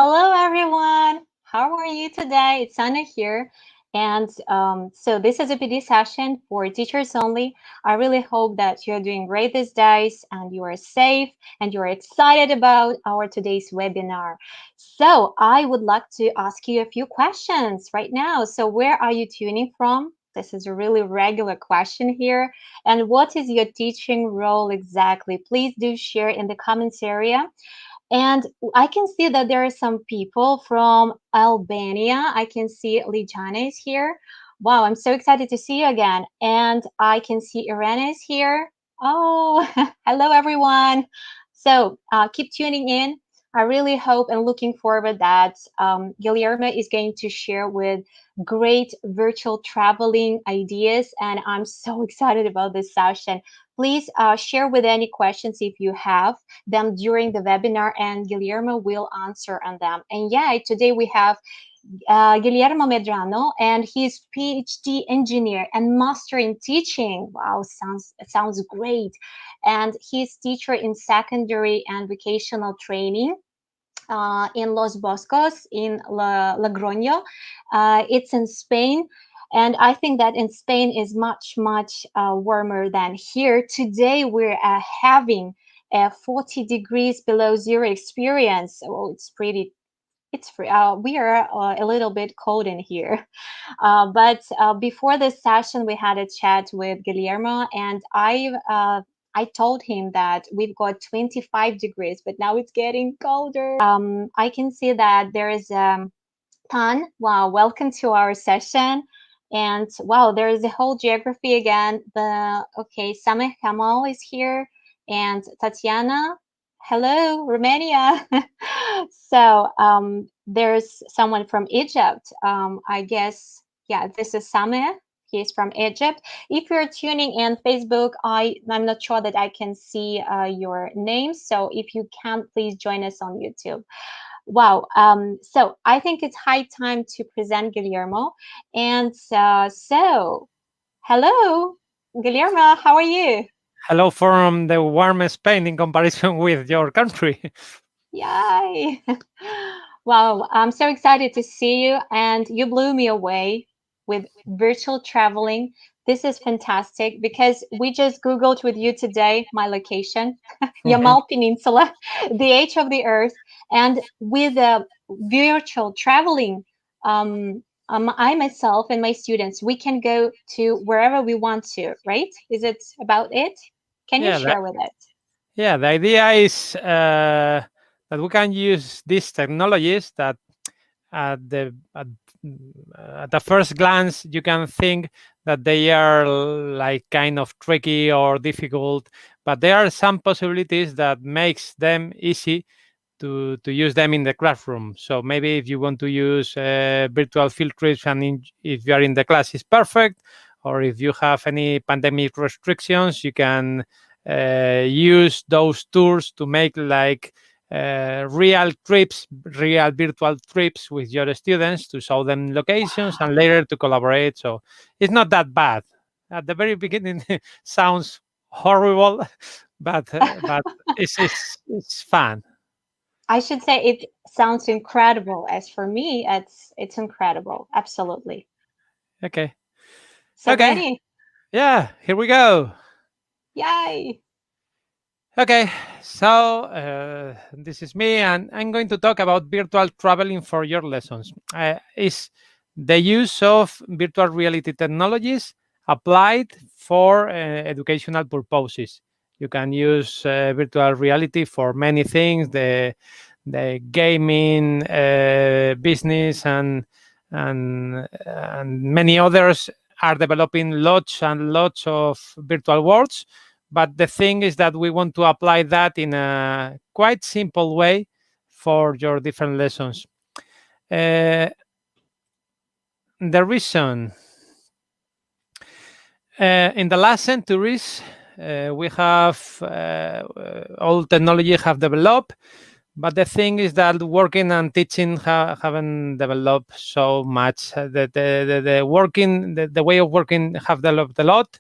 Hello, everyone. How are you today? It's Anna here. And so this is a PD session for teachers only. I really hope that you're doing great these days and you are safe and you're excited about our today's webinar. So I would like to ask you a few questions right now. So where are you tuning from? This is a really regular question here. And what is your teaching role exactly? Please do share in the comments area. And I can see that there are some people from Albania. I can see Lijana is here. Wow, I'm so excited to see you again. And I can see Irena is here. Oh, hello, everyone. So keep tuning in. I really hope and looking forward that Guillermo is going to share with great virtual traveling ideas. And I'm so excited about this session. Please share with any questions if you have them during the webinar, and Guillermo will answer on them. And yeah, today we have Guillermo Medrano, and he's PhD engineer and master in teaching. Wow, sounds great. And he's teacher in secondary and vocational training. In Los Boscos in Logroño. It's in Spain. And I think that in Spain is much warmer than here. Today we're having a 40 degrees below zero experience. Oh, it's pretty. We are a little bit cold in here. But before this session, we had a chat with Guillermo, and I told him that we've got 25 degrees, but now it's getting colder. I can see that there is Tan. Wow, welcome to our session. And wow, there is a whole geography again. Sameh Kamal is here, and Tatiana. Hello, Romania. So there's someone from Egypt. I guess, yeah, this is Sameh. He's from Egypt. If you're tuning in Facebook, I'm not sure that I can see your name. So if you can, please join us on YouTube. Wow. So I think it's high time to present Guillermo. And so, hello, Guillermo. How are you? Hello from the warmest Spain in comparison with your country. Yay. Wow. I'm so excited to see you. And you blew me away with virtual traveling. This is fantastic because we just Googled with you today my location, Yamal Peninsula, the edge of the earth. And with virtual traveling, I myself and my students, we can go to wherever we want to, right? Is it about it? Can you yeah, share with it? the idea is that we can use these technologies that at the at, at the first glance you can think that they are like kind of tricky or difficult, but there are some possibilities that makes them easy to use them in the classroom. So maybe if you want to use virtual field trips and if you are in the class is perfect, or if you have any pandemic restrictions, you can use those tools to make like real trips, real virtual trips with your students to show them locations and later to collaborate. So it's not that bad. At the very beginning, sounds horrible, but it's fun. I should say it sounds incredible. As for me, it's incredible. Absolutely. Okay. So Okay. ready? Yeah, here we go. Yay! Okay, so this is me, and I'm going to talk about virtual traveling for your lessons. Is the use of virtual reality technologies applied for educational purposes. You can use virtual reality for many things: the gaming business and many others are developing lots and lots of virtual worlds. But the thing is that we want to apply that in a quite simple way for your different lessons. The reason in the last centuries we have all technology have developed, but the thing is that working and teaching haven't developed so much. The working, the way of working have developed a lot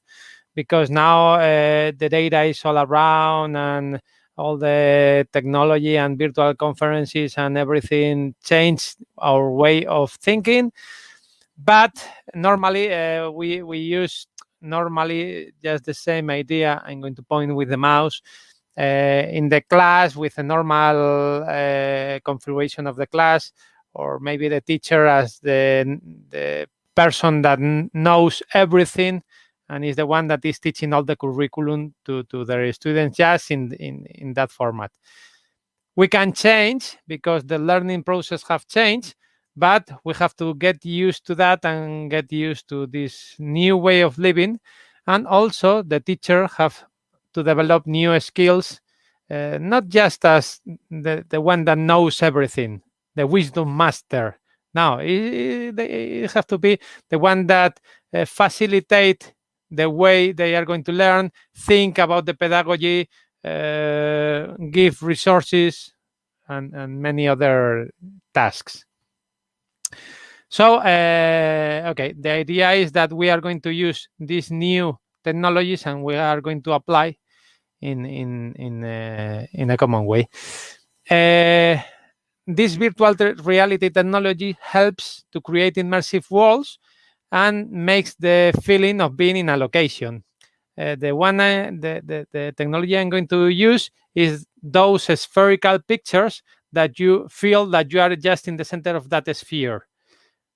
because now the data is all around all the technology and virtual conferences and everything changed our way of thinking. But normally we use normally just the same idea. I'm going to point with the mouse in the class with a normal configuration of the class, or maybe the teacher as the person that knows everything and is the one that is teaching all the curriculum to their students, just in that format. We can change because the learning process have changed, but we have to get used to that and get used to this new way of living. And also the teacher have to develop new skills, not just as the one that knows everything, the wisdom master. No, they have to be the one that facilitate the way they are going to learn, think about the pedagogy, give resources, and many other tasks. So, okay, the idea is that we are going to use these new technologies and we are going to apply in a common way. This virtual reality technology helps to create immersive worlds and makes the feeling of being in a location. The technology I'm going to use is those spherical pictures that you feel that you are just in the center of that sphere.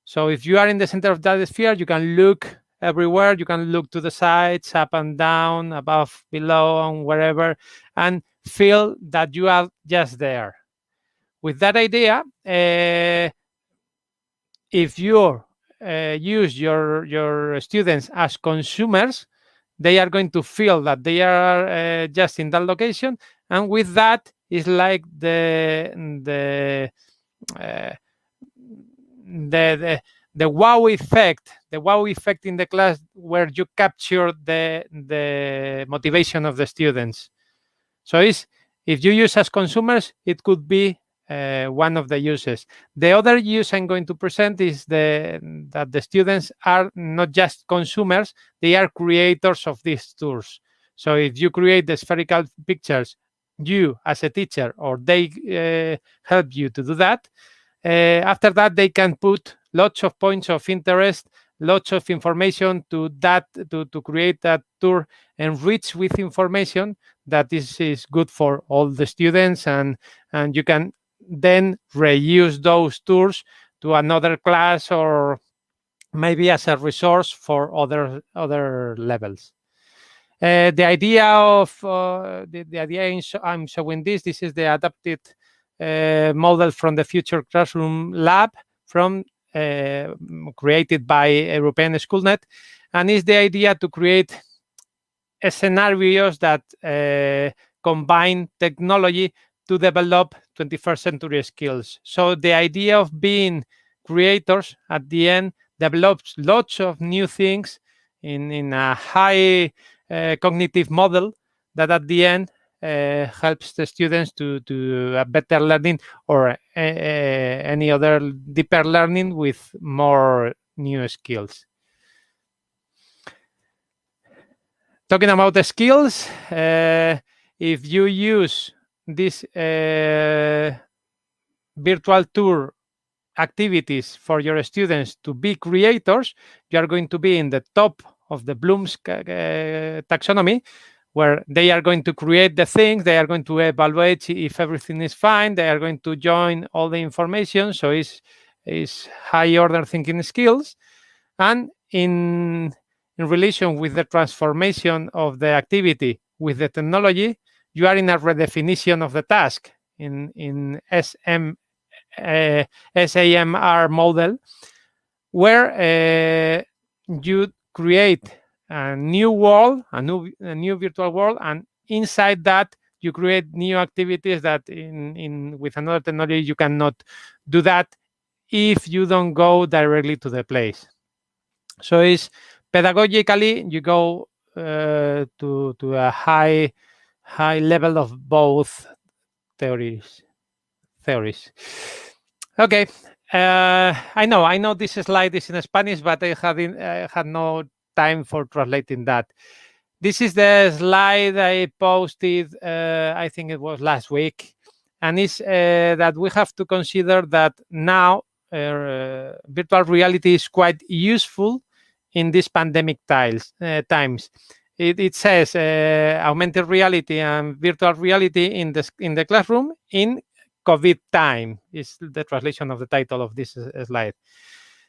So if you are in the center of that sphere, you can look everywhere. You can look to the sides, up and down, above, below, and wherever, and feel that you are just there. With that idea, if you use your students as consumers, they are going to feel that they are just in that location, and with that is like uh, the wow effect in the class, where you capture the motivation of the students. So it's, if you use as consumers, it could be one of the uses. The other use I'm going to present is that the students are not just consumers, they are creators of these tours. So if you create the spherical pictures, you as a teacher, or they help you to do that, after that they can put lots of points of interest, lots of information to that, to create that tour enriched with information that is good for all the students, and you can then reuse those tours to another class, or maybe as a resource for other levels. The idea of the idea I'm showing this is the adapted model from the Future Classroom Lab, from created by European SchoolNet, and is the idea to create scenarios that combine technology to develop 21st century skills. So the idea of being creators at the end develops lots of new things in a high cognitive model that at the end helps the students to a better learning, or any other deeper learning with more new skills. Talking about the skills, if you use this virtual tour activities for your students to be creators, you are going to be in the top of the Bloom's taxonomy, where they are going to create the things, they are going to evaluate if everything is fine, they are going to join all the information. So it's high order thinking skills. And in relation with the transformation of the activity with the technology, you are in a redefinition of the task in SAMR model, where you create a new world, a new virtual world, and inside that you create new activities that in with another technology you cannot do that if you don't go directly to the place. So it's pedagogically you go to a high level of both theories. Okay. I know this slide is in Spanish, but I had no time for translating that. This is the slide I posted, I think it was last week, and it's that we have to consider that now virtual reality is quite useful in these pandemic times. It says augmented reality and virtual reality in the classroom in COVID time is the translation of the title of this slide.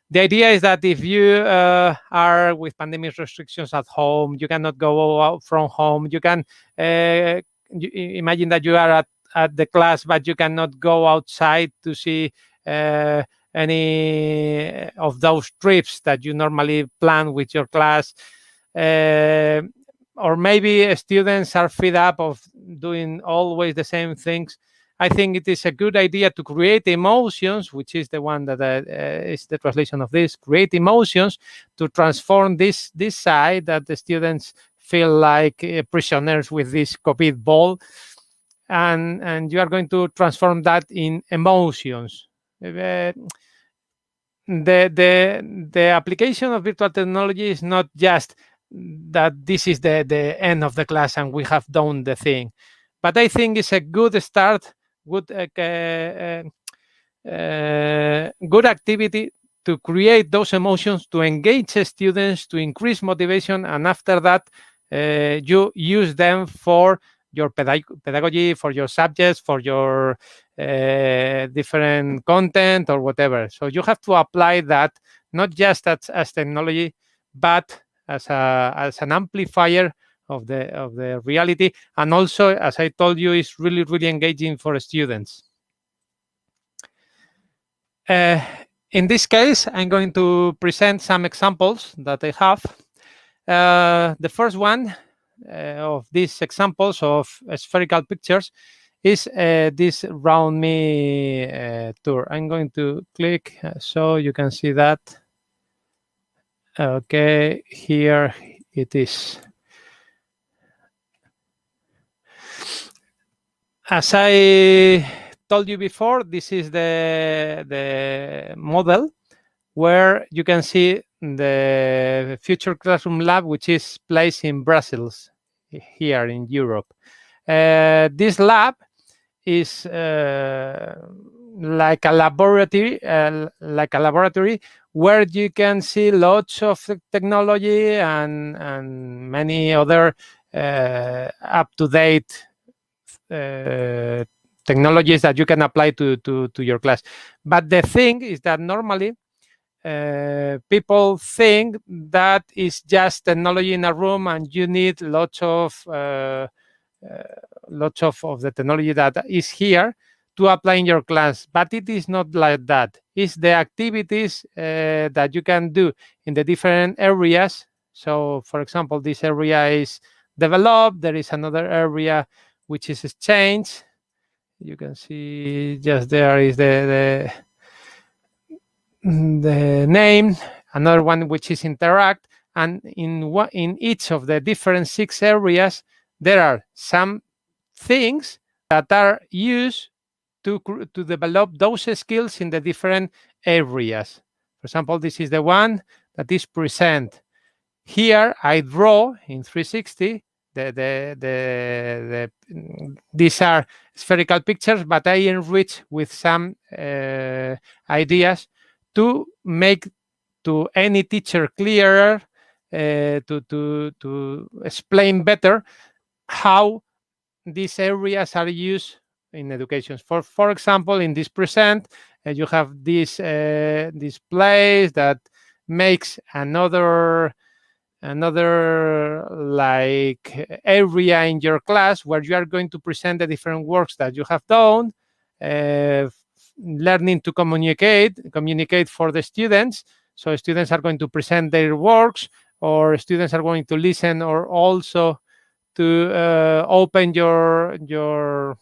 The idea is that if you are with pandemic restrictions at home, you cannot go out from home. You can imagine that you are at the class, but you cannot go outside to see uh, any of those trips that you normally plan with your class. Uh, or maybe students are fed up of doing always the same things. I think it is a good idea to create emotions, which is the one that is the translation of this. Create emotions to transform this side that the students feel like prisoners with this COVID ball, and you are going to transform that in emotions. The application of virtual technology is not just that this is the end of the class and we have done the thing, but I think it's a good start, good good activity to create those emotions, to engage students, to increase motivation, and after that, you use them for your pedagogy, for your subjects, for your different content or whatever. So you have to apply that not just as technology, but as an amplifier of the reality, and also, as I told you, is really engaging for students. Uh, in this case, I'm going to present some examples that I have. The first one of these examples of spherical pictures is this round me tour. I'm going to click so you can see that. Okay, here it is. As I told you before, this is the model where you can see the future classroom lab, which is placed in Brussels, here in Europe. This lab is like a laboratory where you can see lots of technology and many other up-to-date technologies that you can apply to your class. But the thing is that normally people think that it's just technology in a room and you need lots of the technology that is here to apply in your class, but it is not like that. It's the activities that you can do in the different areas. So, for example, this area is developed. There is another area which is exchange. You can see just there is the name. Another one which is interact, and in each of the different 6 areas, there are some things that are used to develop those skills in the different areas. For example, this is the one that is present. Here I draw in 360. These are spherical pictures, but I enrich with some ideas to make to any teacher clearer, to explain better how these areas are used in education. For example, in this present, you have this place that makes another like area in your class where you are going to present the different works that you have done, learning to communicate for the students. So students are going to present their works, or students are going to listen, or also to open your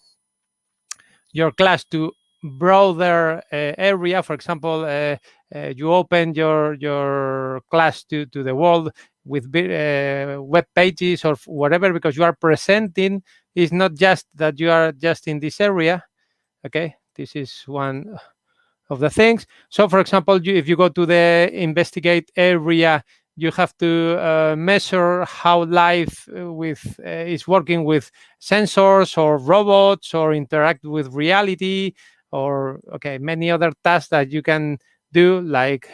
class to broader area. For example, you open your class to the world with web pages or whatever, because you are presenting. It's not just that you are just in this area. Okay, this is one of the things. So, for example, if you go to the investigate area, you have to measure how life is working with sensors or robots, or interact with reality, or many other tasks that you can do, like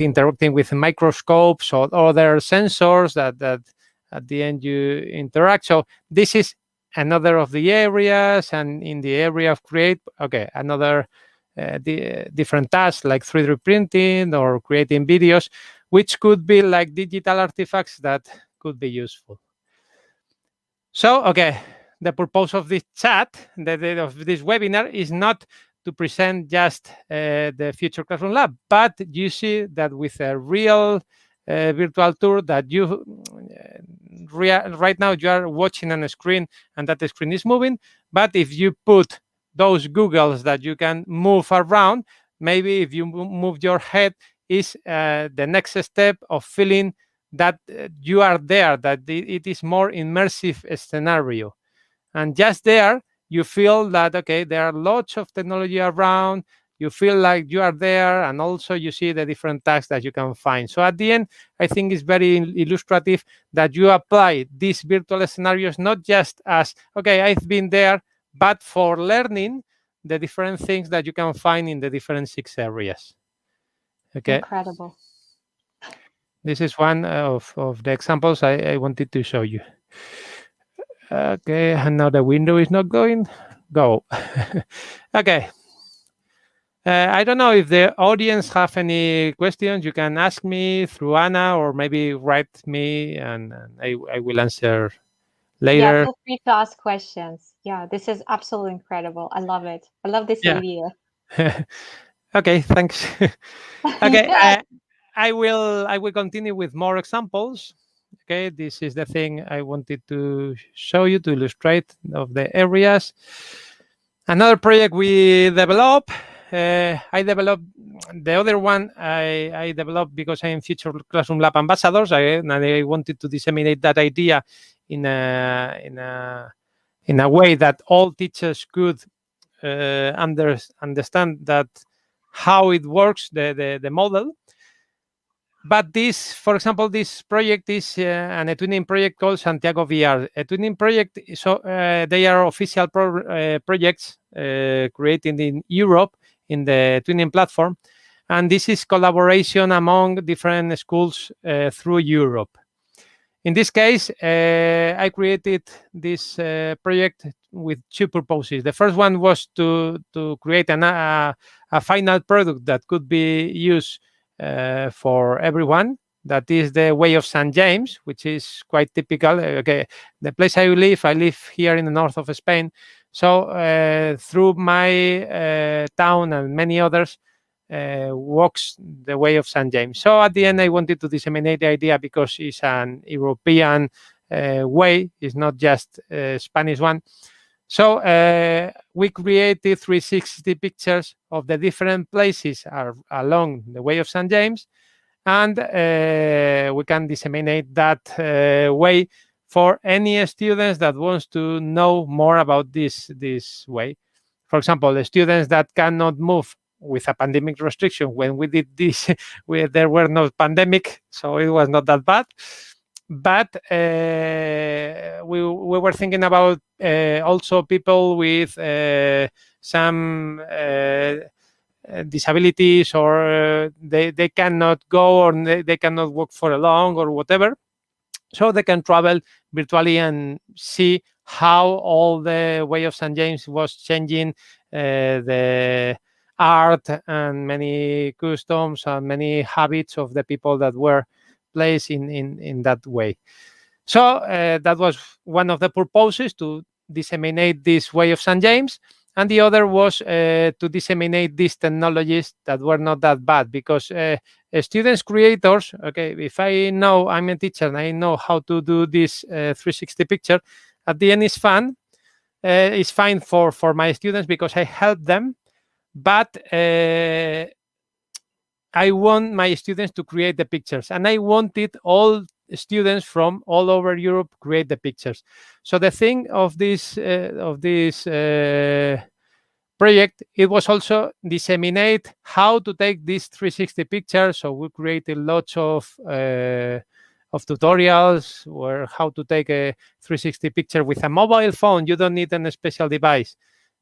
interacting with microscopes or other sensors that at the end you interact. So this is another of the areas. And in the area of create, another different tasks like 3D printing or creating videos, which could be like digital artifacts that could be useful. So, the purpose of this chat, of this webinar, is not to present just the Future Classroom Lab, but you see that with a real virtual tour that you right now you are watching on a screen, and that the screen is moving. But if you put those Googles that you can move around, maybe if you move your head, is the next step of feeling that you are there, that it is more immersive scenario. And just there, you feel that, there are lots of technology around, you feel like you are there, and also you see the different tasks that you can find. So at the end, I think it's very illustrative that you apply these virtual scenarios, not just as, I've been there, but for learning the different things that you can find in the different 6 areas. Incredible. This is one of the examples I wanted to show you. And now the window is not going. Go. Okay. I don't know if the audience have any questions. You can ask me through Anna, or maybe write me, and I will answer Yeah, later. feel free to ask questions. Yeah, this is absolutely incredible. I love it. I love this Yeah. idea. Okay, thanks. Okay, Yeah, I will continue with more examples. Okay, this is the thing I wanted to show you to illustrate of the areas. Another project we developed, I developed the other one. I developed because I'm Future Classroom Lab ambassadors, and I wanted to disseminate that idea in a way that all teachers could understand that how it works, the model. But this, for example, this project is an eTwinning project called Santiago VR. eTwinning project, so they are official projects created in Europe in the Twinning platform, and this is collaboration among different schools through Europe. In this case, I created this project with 2 purposes. The first one was to create a final product that could be used for everyone. That is the way of St. James, which is quite typical. The place I live here in the north of Spain. So through my town and many others, walks the way of St. James. So at the end, I wanted to disseminate the idea because it's an European way, it's not just a Spanish one. So we created 360 pictures of the different places along the way of St. James, and we can disseminate that way for any students that wants to know more about this way. For example, the students that cannot move with a pandemic restriction. When we did this, there were no pandemic, so it was not that bad. But we were thinking about also people with some disabilities, or they cannot go, or they cannot work for a long or whatever. So they can travel virtually and see how all the way of St. James was changing the art and many customs and many habits of the people that were placed in that way. So that was one of the purposes, to disseminate this way of St. James. And the other was to disseminate these technologies that were not that bad, because students, creators, if I know, I'm a teacher and I know how to do this 360 picture, at the end it's fun. It's fine for my students because I help them, but I want my students to create the pictures, and I wanted all students from all over Europe create the pictures. So the thing of this project, it was also disseminate how to take these 360 pictures. So we created lots of tutorials where how to take a 360 picture with a mobile phone. You don't need a special device.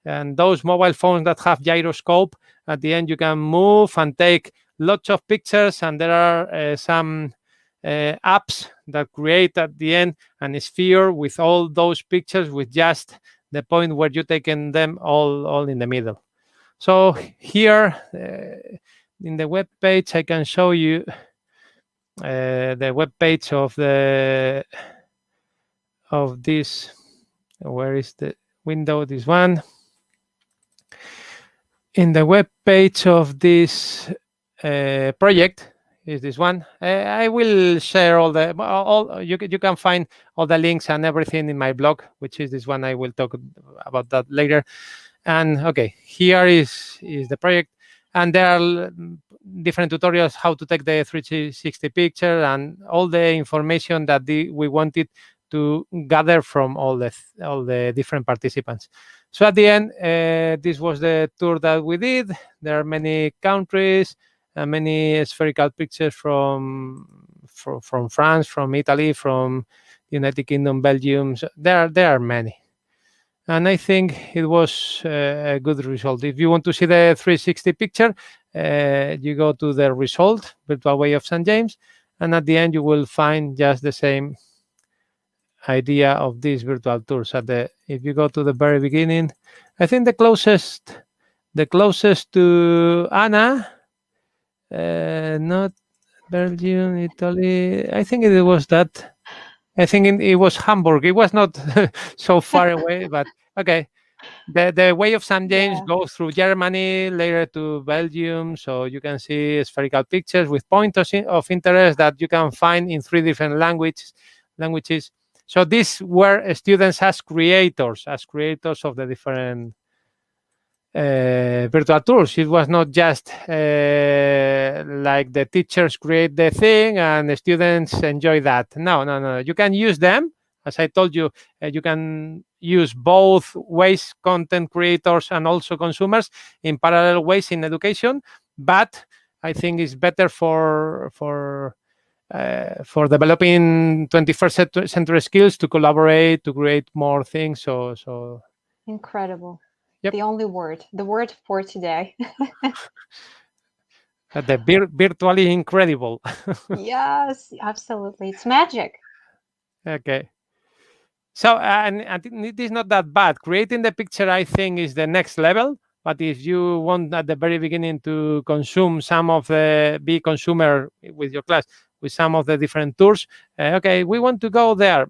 And those mobile phones that have gyroscope, at the end you can move and take lots of pictures. And there are some apps that create at the end an sphere with all those pictures with just the point where you're taking them all in the middle. So here in the web page, I can show you the web page of this. Where is the window? This one. In the web page of this project is this one. I will share all you can find all the links and everything in my blog, which is this one. I will talk about that later. And okay, here is the project, and there are different tutorials how to take the 360 picture and all the information that we wanted to gather from all the different participants. So at the end, this was the tour that we did. There are many countries, many spherical pictures from France, from Italy, from United Kingdom, Belgium. So there are many. And I think it was a good result. If you want to see the 360 picture, you go to the result, Virtual Way of St. James, and at the end you will find just the same idea of these virtual tours. If you go to the very beginning, I think the closest to Anna, not Belgium, Italy. I think it was that. I think it was Hamburg. It was not so far away, but okay. The way of St. James Yeah, goes through Germany, later to Belgium. So you can see spherical pictures with points of interest that you can find in 3 different languages. So these were students as creators of the different virtual tours. It was not just like the teachers create the thing and the students enjoy that. No. You can use them. As I told you, you can use both ways, content creators and also consumers, in parallel ways in education. But I think it's better for developing 21st century skills to collaborate, to create more things. So incredible. yep. The only word, the word for today. Virtually incredible. Yes, absolutely. It's magic. Okay. So, and I think it is not that bad. Creating the picture, I think, is the next level. But if you want at the very beginning to consume some of be consumer with your class with some of the different tours, okay, we want to go there.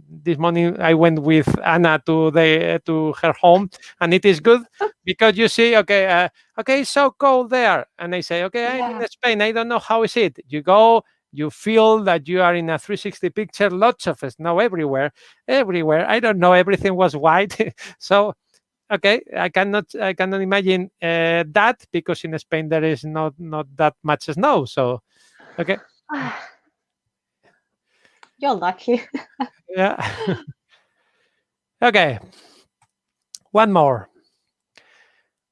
This morning I went with Anna to her home, and it is good because you see, okay, it's so cold there, and I say, okay, I'm Yeah. in Spain. I don't know how is it. You go, you feel that you are in a 360 picture. Lots of snow everywhere. I don't know, everything was white. So okay, I cannot imagine that, because in Spain there is not that much snow. So okay. You're lucky. Yeah. Okay, one more.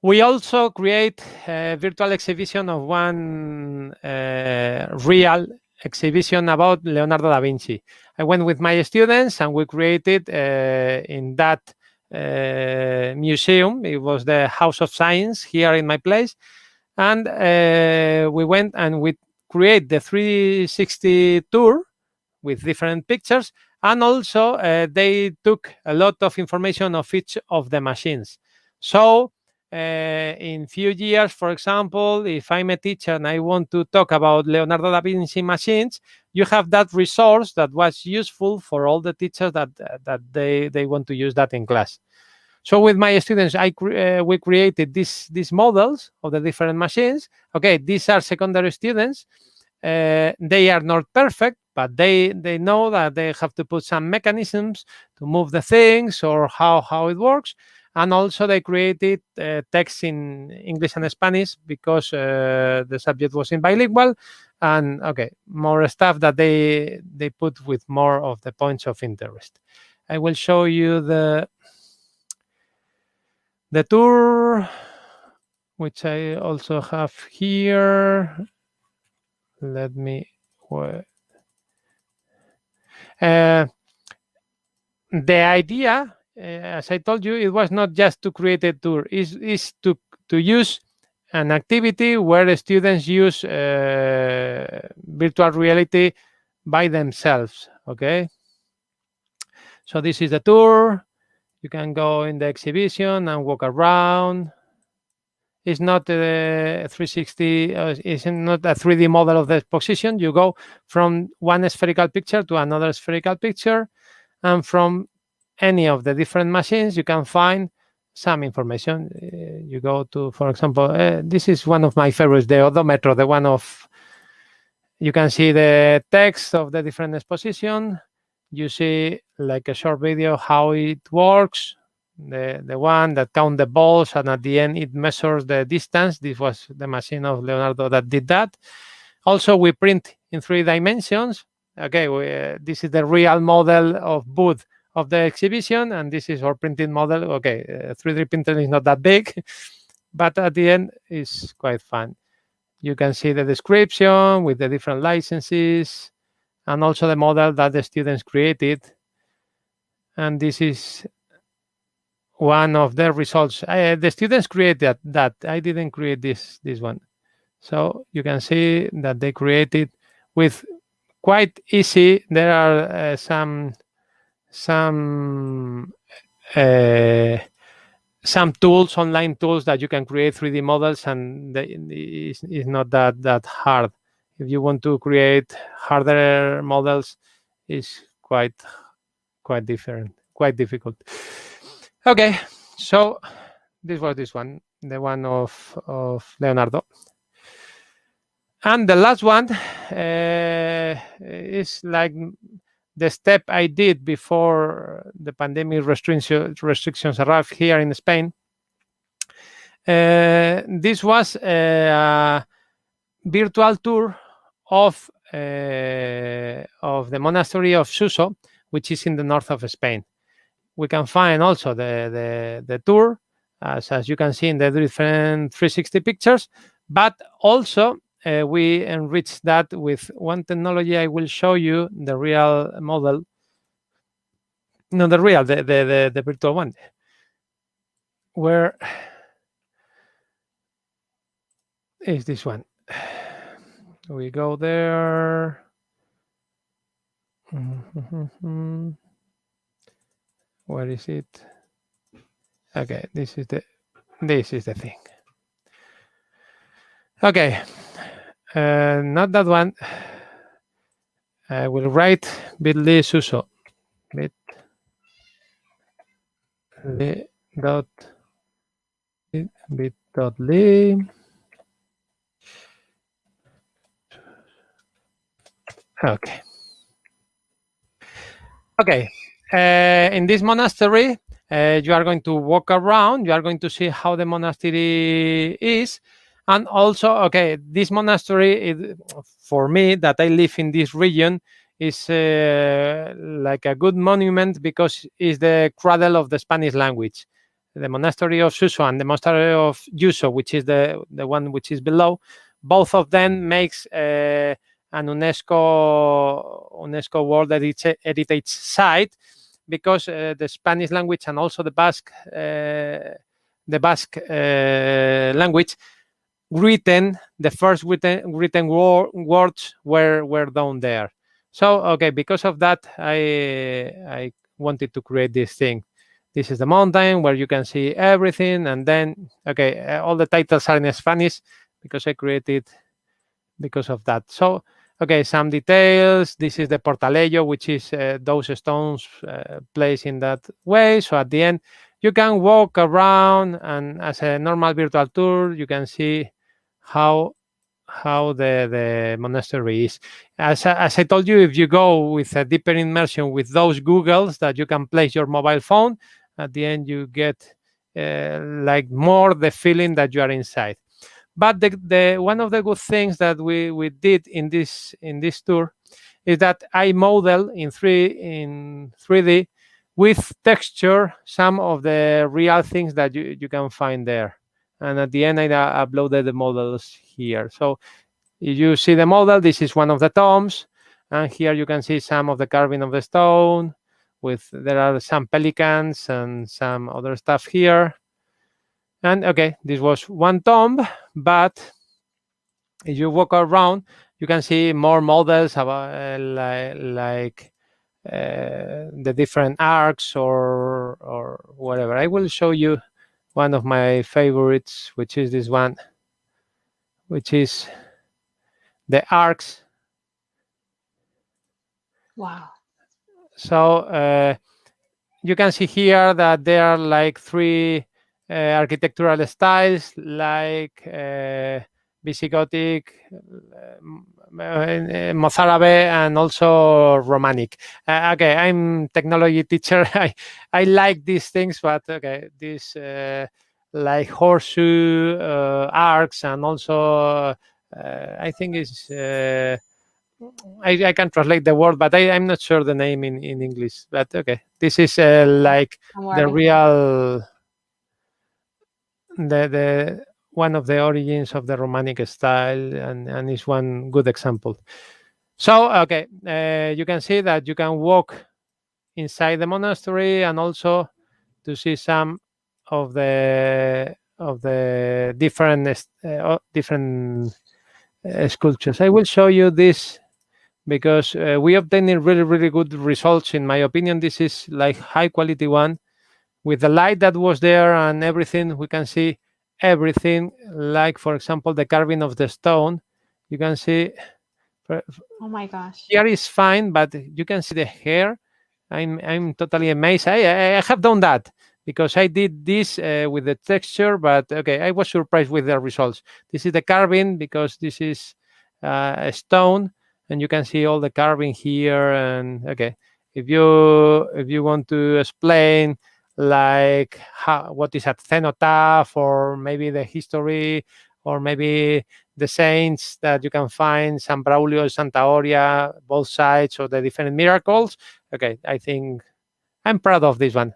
We also create a virtual exhibition of one real exhibition about Leonardo da Vinci. I went with my students and we created in that museum. It was the House of Science here in my place. And we went and we create the 360 tour with different pictures. And also they took a lot of information of each of the machines. So in few years, for example, if I'm a teacher and I want to talk about Leonardo da Vinci machines, you have that resource that was useful for all the teachers that they want to use that in class. So with my students, we created these models of the different machines. Okay, these are secondary students. They are not perfect, but they know that they have to put some mechanisms to move the things or how it works. And also they created text in English and Spanish because the subject was in bilingual. And okay, more stuff that they put with more of the points of interest. I will show you The tour, which I also have here. Let me. Uh, the idea, as I told you, it was not just to create a tour. Is to use an activity where the students use virtual reality by themselves. Okay. So this is the tour. You can go in the exhibition and walk around. It's not a 360, it's not a 3D model of the exposition. You go from one spherical picture to another spherical picture, and from any of the different machines, you can find some information. You go to, for example, this is one of my favorites, the odometro, the one of, you can see the text of the different exposition. You see like a short video how it works, the one that count the balls, and at the end it measures the distance. This was the machine of Leonardo that did that. Also, we print in 3 dimensions. Okay, this is the real model of booth of the exhibition, and this is our printed model. Okay, 3D printer is not that big, but at the end it's quite fun. You can see the description with the different licenses, and also the model that the students created. And this is one of the results. The students created that. I didn't create this one. So you can see that they created with quite easy. There are uh, some tools, online tools that you can create 3D models, and it's not that hard. If you want to create harder models, it's quite different, quite difficult. Okay, so this was this one, the one of Leonardo. And the last one is like the step I did before the pandemic restrictions arrived here in Spain. This was a virtual tour of the monastery of Suso, which is in the north of Spain. We can find also the tour, as you can see in the different 360 pictures, but also we enrich that with one technology. I will show you the real model. No, the real, the virtual one, where is this one? We go there. Where is it? Okay, this is the thing. Okay, not that one. I will write bit.ly suso bit.ly. Okay. Okay. In this monastery, you are going to walk around. You are going to see how the monastery is. And also, okay, this monastery, for me, that I live in this region, is like a good monument because it's the cradle of the Spanish language. The monastery of Suso and the monastery of Yuso, which is the one which is below, both of them makes an UNESCO World Heritage Site, because the Spanish language and also the Basque language the first written words were down there. So okay, because of that, I wanted to create this thing. This is the mountain where you can see everything, and then okay, all the titles are in Spanish because I created because of that. So okay, some details. This is the portalejo, which is those stones placed in that way. So at the end, you can walk around, and as a normal virtual tour, you can see how the monastery is. As I told you, if you go with a deeper immersion with those Googles that you can place your mobile phone, at the end you get like more the feeling that you are inside. But the one of the good things that we did in this tour is that I model in 3D with texture some of the real things that you can find there. And at the end, I uploaded the models here. So if you see the model, this is one of the tombs. And here you can see some of the carving of the stone. There are some pelicans and some other stuff here. And okay, this was one tomb, but if you walk around, you can see more models about the different arcs or whatever. I will show you one of my favorites, which is this one, which is the arcs. Wow. So you can see here that there are like three architectural styles, like Visigothic, Mozárabe, and also Romanic. Okay, I'm technology teacher. I like these things, but okay, this like horseshoe arcs, and also I think is I can translate the word, but I'm not sure the name in English. But okay, this is like Don't the worry. real the one of the origins of the Romanic style, and is one good example. So okay, you can see that you can walk inside the monastery and also to see some of the different sculptures. I will show you this because we obtained really good results. In my opinion, this is like high quality one with the light that was there and everything. We can see everything, like for example the carving of the stone. You can see Oh my gosh. here is fine, but you can see the hair. I'm totally amazed. I have done that because I did this with the texture, but okay, I was surprised with the results. This is the carving because this is a stone, and you can see all the carving here. And okay, if you want to explain like what is a cenotaph, or maybe the history, or maybe the saints that you can find, San Braulio, Santa Oria, both sides, or the different miracles. Okay, I think I'm proud of this one.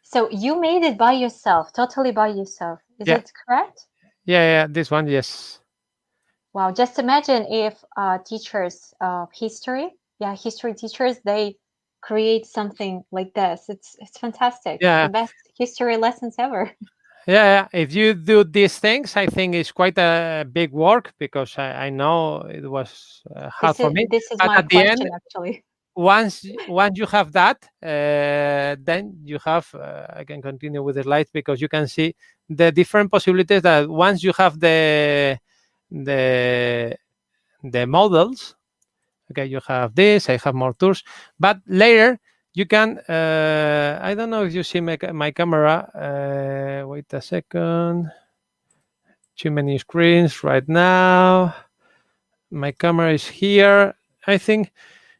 So you made it by yourself, totally by yourself. Is Yeah, it correct? yeah, this one, yes. Wow. Just imagine if teachers of history, yeah, history teachers, they create something like this. It's fantastic. It's the Yeah, best history lessons ever. yeah. If you do these things, I think it's quite a big work because I know it was hard for me. This is But my at the end, question actually. once you have that, then you have. I can continue with the slides because you can see the different possibilities that once you have the the models. Okay, you have this. I have more tools, but later you can. I don't know if you see my camera. Wait a second. Too many screens right now. My camera is here. I think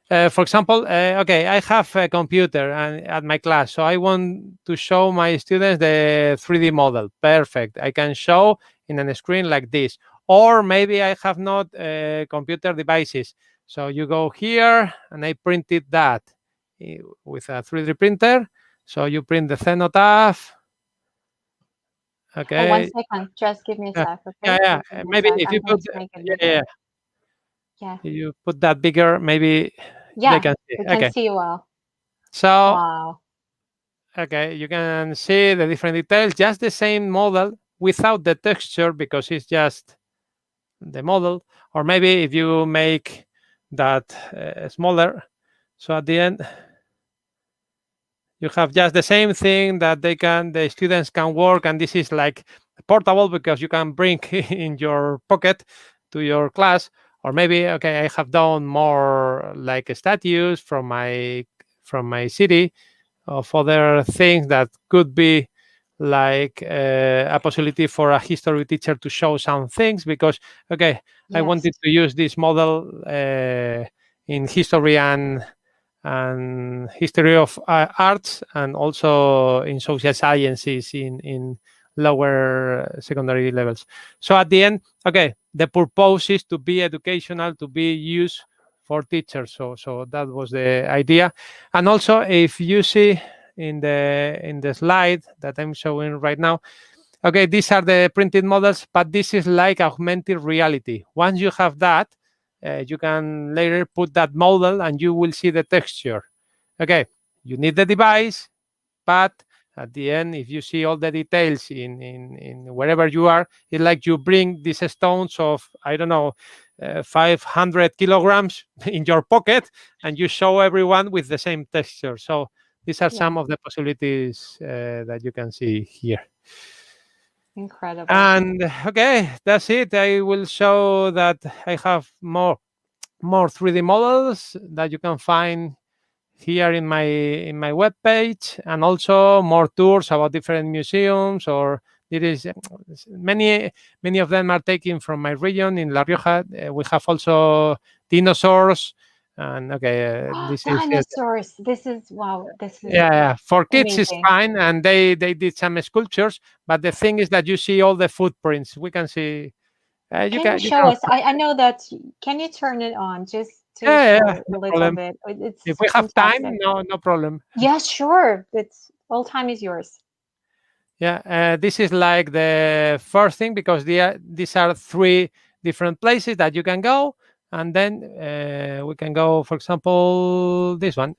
for example, okay, I have a computer at my class, so I want to show my students the 3D model. Perfect. I can show in a screen like this. Or maybe I have not computer devices. So you go here, and I printed that with a 3D printer. So you print the cenotaph. Oh, one Okay. second. Just give me a Yeah, sec, yeah, okay? yeah. Just give me a Maybe sec. if I'm you going put, to make it yeah, yeah, bigger. Yeah. you put that bigger, maybe they Yeah, can see. we can Okay. see you well. So Wow. okay, you can see the different details, just the same model without the texture because it's just the model. Or maybe if you make that smaller, so at the end you have just the same thing that the students can work, and this is like portable because you can bring in your pocket to your class. Or maybe okay, I have done more like statues from my city, of other things that could be like a possibility for a history teacher to show some things because okay, I Yes. wanted to use this model in history and history of arts, and also in social sciences in lower secondary levels. So at the end, okay, the purpose is to be educational, to be used for teachers. So that was the idea. And also, if you see in the slide that I'm showing right now. Okay, these are the printed models, but this is like augmented reality. Once you have that, you can later put that model and you will see the texture. Okay, you need the device, but at the end, if you see all the details in wherever you are, it's like you bring these stones of, I don't know, 500 kilograms in your pocket and you show everyone with the same texture. So these are some Yeah, of the possibilities that you can see here. incredible. And okay, that's it. I will show that I have more 3D models that you can find here in my web page, and also more tours about different museums. Or there is many of them are taken from my region in La Rioja. We have also dinosaurs, and okay, this is it. Dinosaurs. This is wow. This is Yeah, yeah. For kids it's amazing. fine, and they did some sculptures, but the thing is that you see all the footprints. We can see. You Can you can you show can us? I know that. Can you turn it on just to Yeah, show yeah, it a no little problem. bit? If It's we have time, fantastic. no problem. Yeah, sure. It's all time is yours. Yeah, this is like the first thing, because these are three different places that you can go, and then we can go, for example, this one.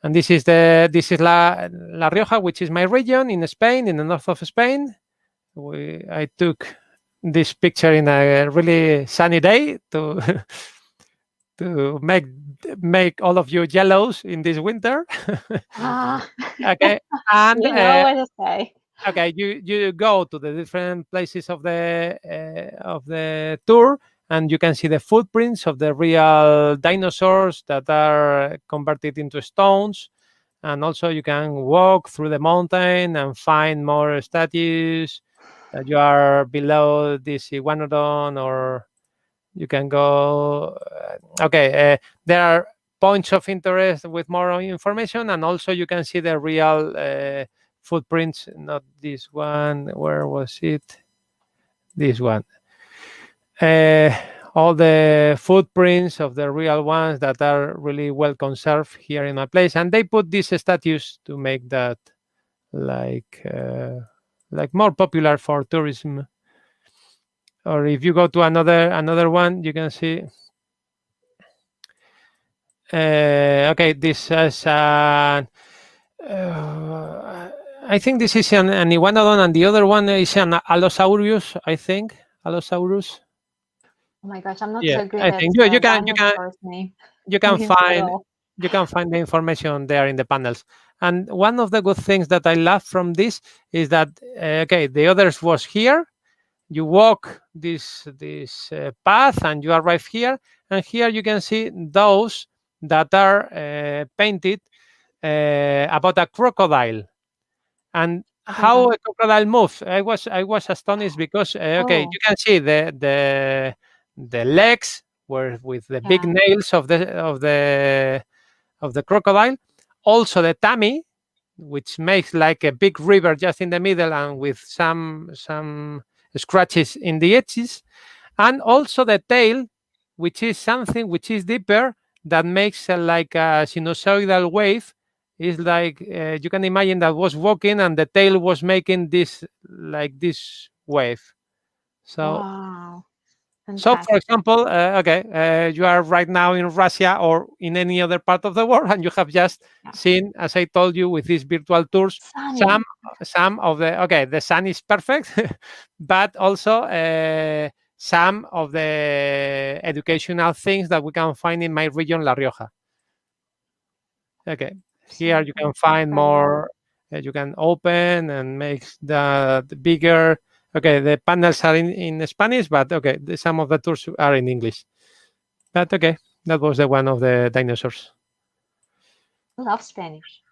And this is La Rioja, which is my region in Spain, in the north of Spain. I took this picture in a really sunny day to to make all of you yellows in this winter. Ah, Okay, and you know what to say. okay, you go to the different places of the tour, and you can see the footprints of the real dinosaurs that are converted into stones. And also you can walk through the mountain and find more statues that you are below this iguanodon. Or you can go okay, there are points of interest with more information, and also you can see the real footprints. Not this one, where was it? This one. uh, all the footprints of the real ones that are really well conserved here in my place, and they put these statues to make that like more popular for tourism. Or if you go to another one, you can see. Okay, this is I think this is an iguanodon, and the other one is an Allosaurus. I think Allosaurus. Oh my gosh, I'm not Yeah, so good I at think dinosaurs you can names at find all. you can find the information there in the panels. And one of the good things that I love from this is that okay, the others was here. You walk this path and you arrive here, and here you can see those that are painted about a crocodile and Oh my how god. a crocodile moves. I was astonished because okay, Oh you can see the legs were with the big yeah. nails of the crocodile. Also the tummy, which makes like a big river just in the middle and with some scratches in the edges. And also the tail, which is something which is deeper, that makes like a sinusoidal wave. Is like you can imagine that was walking and the tail was making this wave. So Wow. for Fantastic. example, okay, you are right now in Russia or in any other part of the world, and you have just Yeah. seen, as I told you, with these virtual tours, some Sunny. some of the okay, the sun is perfect, but also some of the educational things that we can find in my region, La Rioja. Okay, here you can Absolutely find incredible. more. You can open and make the bigger. Okay, the panels are in Spanish, but okay, some of the tours are in English. But okay, that was the one of the dinosaurs. I love Spanish.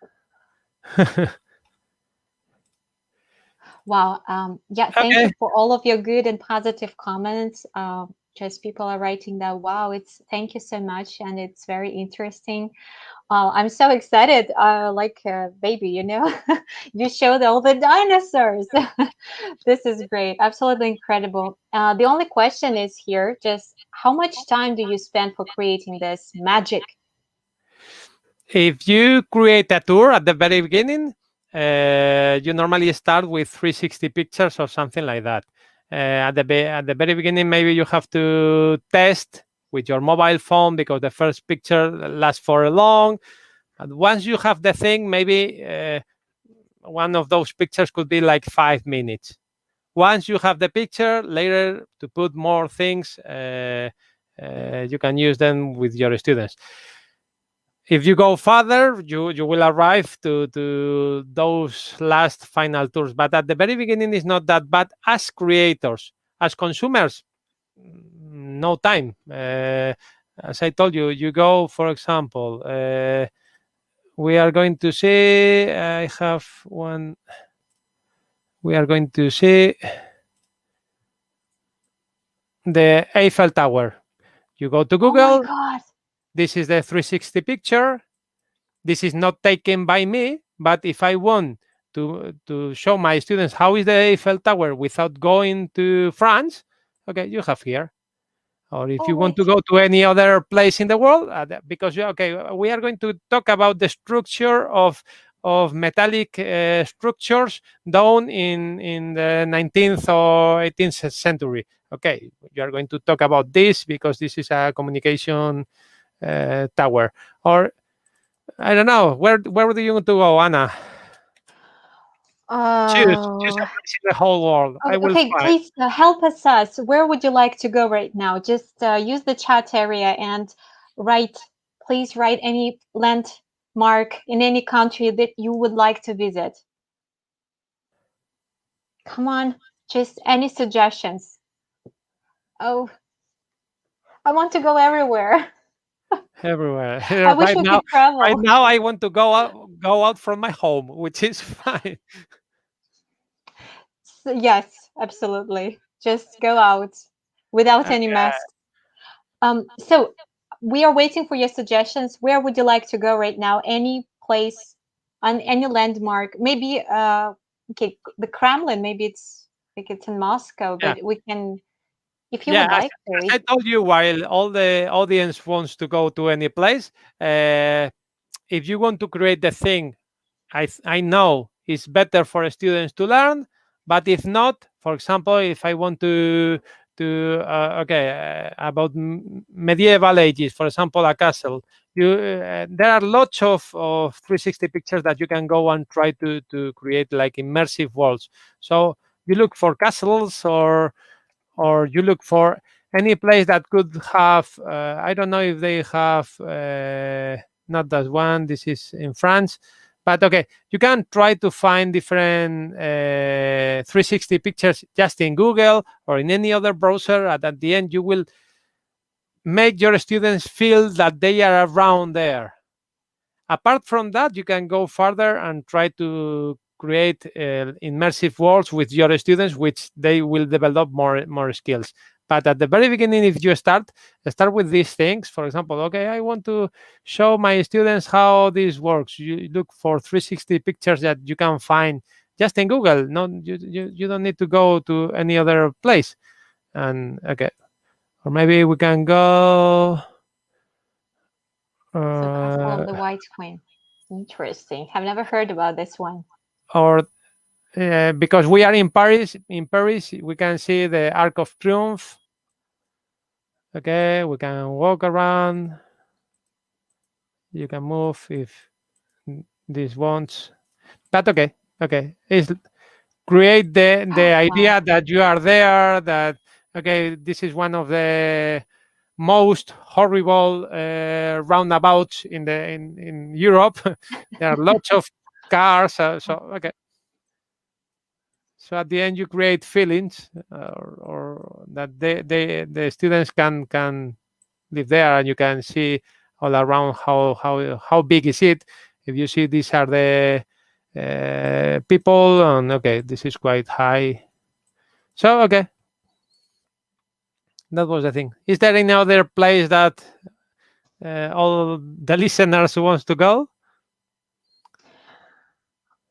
Wow. Yeah, thank Okay. you for all of your good and positive comments. Just people are writing that, wow, it's thank you so much. And it's very interesting. I'm so excited. Like a baby, you showed all the dinosaurs. This is great. Absolutely incredible. The only question is here, just how much time do you spend for creating this magic? If you create a tour at the very beginning, you normally start with 360 pictures or something like that. At the very beginning, maybe you have to test with your mobile phone because the first picture lasts for long. And once you have the thing, maybe one of those pictures could be like 5 minutes. Once you have the picture, later to put more things, you can use them with your students. If you go further, you will arrive to those last final tours. But at the very beginning, it's not that bad as creators. As consumers, no time. As I told you, you go, for example, we are going to see, I have one, we are going to see the Eiffel Tower. You go to Oh my Google, God. this is the 360 picture. This is not taken by me, but if I want to show my students how is the Eiffel Tower without going to France, okay, you have here. Or if Oh you want wait. to go to any other place in the world, because okay, we are going to talk about the structure of metallic structures done in the 19th or 18th century. Okay, you are going to talk about this because this is a communication tower. Or I don't know. Where do you want to go, Anna? Choose a Oh, place in the whole world. I will okay. find. Please help us. Where would you like to go right now? Just use the chat area and write. Please write any landmark in any country that you would like to visit. Come on, just any suggestions. Oh, I want to go everywhere. Everywhere. I wish right we now, could travel. I want to go out from my home, which is fine. Yes, absolutely. Just go out without any Okay. masks. So we are waiting for your suggestions. Where would you like to go right now? Any place on any landmark? Maybe okay, the Kremlin, maybe it's like it's in Moscow, Yeah. but we can if you Yeah. would like to. As I told you, while all the audience wants to go to any place, if you want to create the thing I know it's better for students to learn, but if not, for example, if I want to okay about medieval ages, for example, a castle, there are lots of 360 pictures that you can go and try to create like immersive worlds. So you look for castles or you look for any place that could have I don't know if they have not that one, this is in France, but okay, you can try to find different 360 pictures just in Google or in any other browser, and at the end you will make your students feel that they are around there. Apart from that, you can go further and try to create immersive worlds with your students, which they will develop more skills. But at the very beginning, if you start with these things. For example, okay, I want to show my students how this works. You look for 360 pictures that you can find just in Google. No, you don't need to go to any other place. And okay, or maybe we can go. So Castle of Uh, the White Queen. Interesting. Have never heard about this one. or because we are in Paris, we can see the Arc of Triumph. Okay, we can walk around. You can move if this wants. But okay, okay. It's create the Wow. idea that you are there. That okay, this is one of the most horrible roundabouts in Europe. There are lots of cars. So okay, so at the end you create feelings or that the students can live there and you can see all around how big is it. If you see these are the people and okay, this is quite high. So okay, that was the thing. Is there any other place that all the listeners wants to go?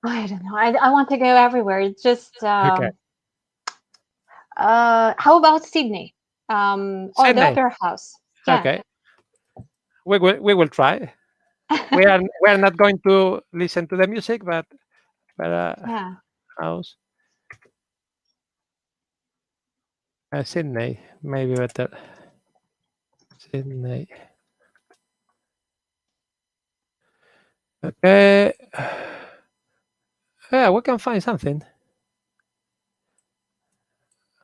I don't know. I want to go everywhere. It's just Okay, how about Sydney? Or the Sydney. Opera House. Yeah. Okay, we will try. We are not going to listen to the music, but Yeah. house Sydney maybe better. Sydney. Okay. Yeah, we can find something.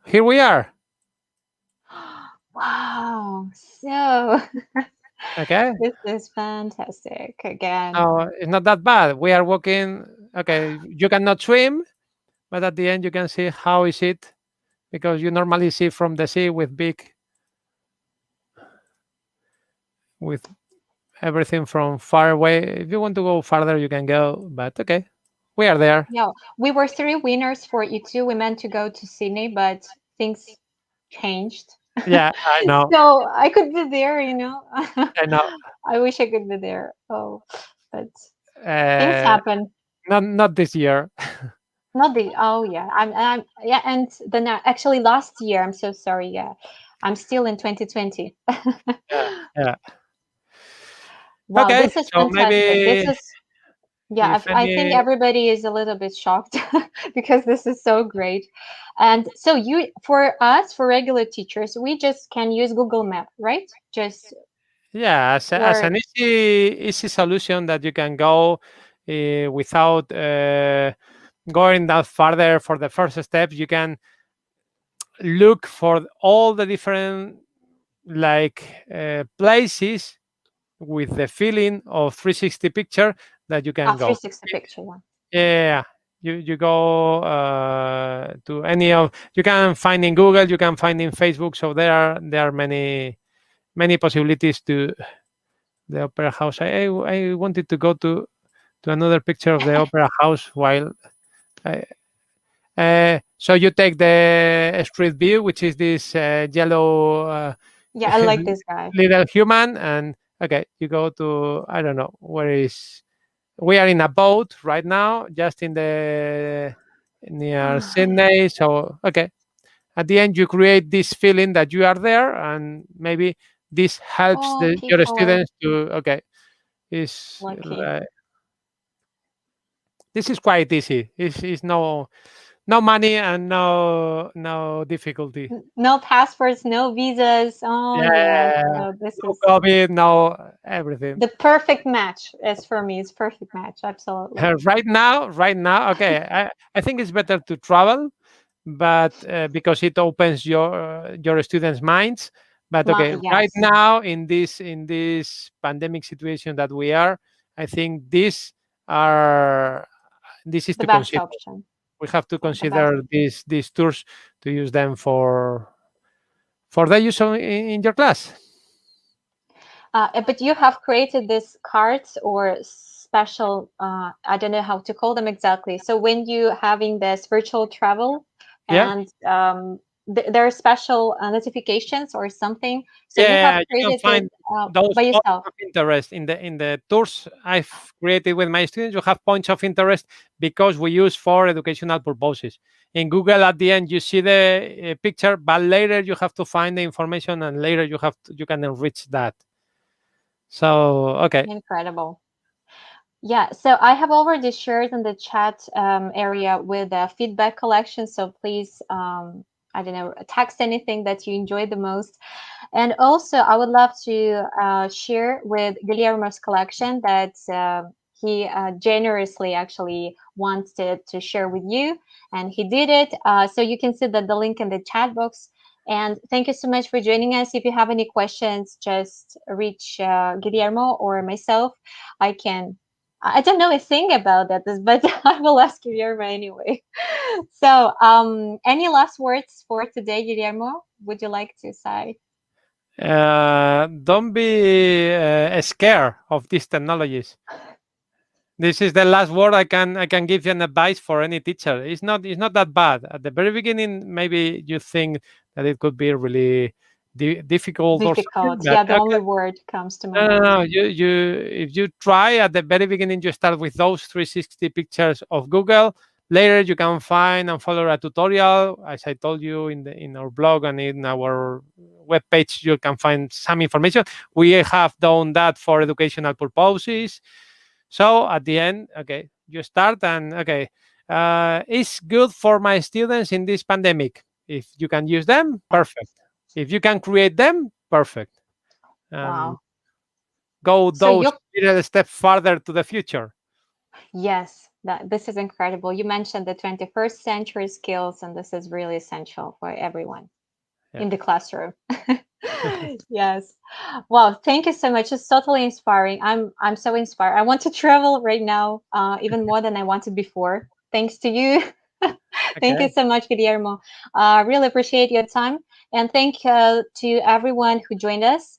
Here we are. Wow. So Okay. this is fantastic again. So it's not that bad. We are walking. Okay, you cannot swim, but at the end you can see how is it because you normally see from the sea with everything from far away. If you want to go farther, you can go. But okay, we are there. Yeah, we were three winners for E2. We meant to go to Sydney, but things changed. Yeah, I know. So I could be there. I know. I wish I could be there. Oh, but things Uh, happen. not this year. Not the, oh yeah, yeah, and then actually last year, I'm so sorry. Yeah, I'm still in 2020. Yeah, yeah. Wow, Okay, this is so fantastic. This maybe is, yeah, if I think any, everybody is a little bit shocked because this is so great. And so for us, for regular teachers, we just can use Google Map, right? Just, yeah, as or an easy solution that you can go without going that farther for the first step, you can look for all the different like places with the feeling of 360 picture that you a can go. 360 picture one. Yeah, you go to any of you can find in Google, you can find in Facebook. So there are many possibilities to the opera house. I wanted to go to another picture of the opera house while I, so you take the street view, which is this yellow Yeah, I like this guy. little human, and okay, you go to I don't know where is. We are in a boat right now, just in the near Sydney. So okay, at the end you create this feeling that you are there, and maybe this helps Oh, your people are students to okay. Is lucky. this is quite easy. It's no money and no difficulty. No passports, no visas. Oh, yes. Yeah, So this no is COVID, no everything. the perfect match. As for me, it's perfect match. Absolutely. Right now, okay. I think it's better to travel, but because it opens your students' minds. But okay, right Yes, now in this pandemic situation that we are, I think this is the to best consider. option. We have to Yeah, the best. consider these tours to use them for the use in your class. But you have created these cards or special, I don't know how to call them exactly. So when you having this virtual travel Yeah. and there are special notifications or something. So you have Yeah, you can created it find those by points yourself. of interest in the tours I've created with my students. You have points of interest because we use for educational purposes. In Google, at the end, you see the picture, but later you have to find the information, and later you can enrich that. So okay, Incredible. Yeah, so I have already shared in the chat area with a feedback collection. So please, I don't know, text anything that you enjoy the most. And also, I would love to share with Guillermo's collection that he generously actually wanted to share with you, and he did it. So you can see the link in the chat box. And thank you so much for joining us. If you have any questions, just reach Guillermo or myself. I can. I don't know a thing about that, but I will ask Guillermo anyway. So, any last words for today, Guillermo? Would you like to say? don't be scared of these technologies. This is the last word I can give you an advice for any teacher. It's not that bad. At the very beginning, maybe you think that it could be really difficult or something, Difficult. but Yeah, the okay. only word comes to my No, no, mind. no. If you try at the very beginning, you start with those 360 pictures of Google. Later, you can find and follow a tutorial. As I told you in our blog and in our webpage, you can find some information. We have done that for educational purposes. So at the end, okay, you start and okay, it's good for my students in this pandemic. If you can use them, perfect. If you can create them, perfect. And Wow. go So those you little step further to the future. yes, that this is incredible. You mentioned the 21st century skills, and this is really essential for everyone Yeah. in the classroom. Yes. Wow, thank you so much. It's totally inspiring. I'm so inspired. I want to travel right now, even more than I wanted before. Thanks to you. Thank you Okay. so much, Guillermo. Really appreciate your time. And thank to everyone who joined us.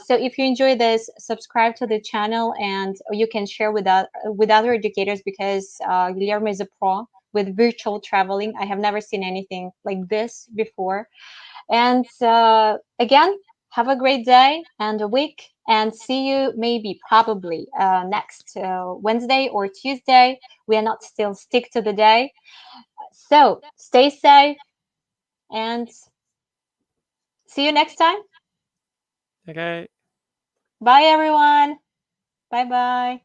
So if you enjoy this, subscribe to the channel and you can share with other educators because Guillermo is a pro with virtual traveling. I have never seen anything like this before. And again, have a great day and a week, and see you maybe probably next Wednesday or Tuesday. We are not still stick to the day. So stay safe and see you next time. Okay. Bye, everyone. Bye bye.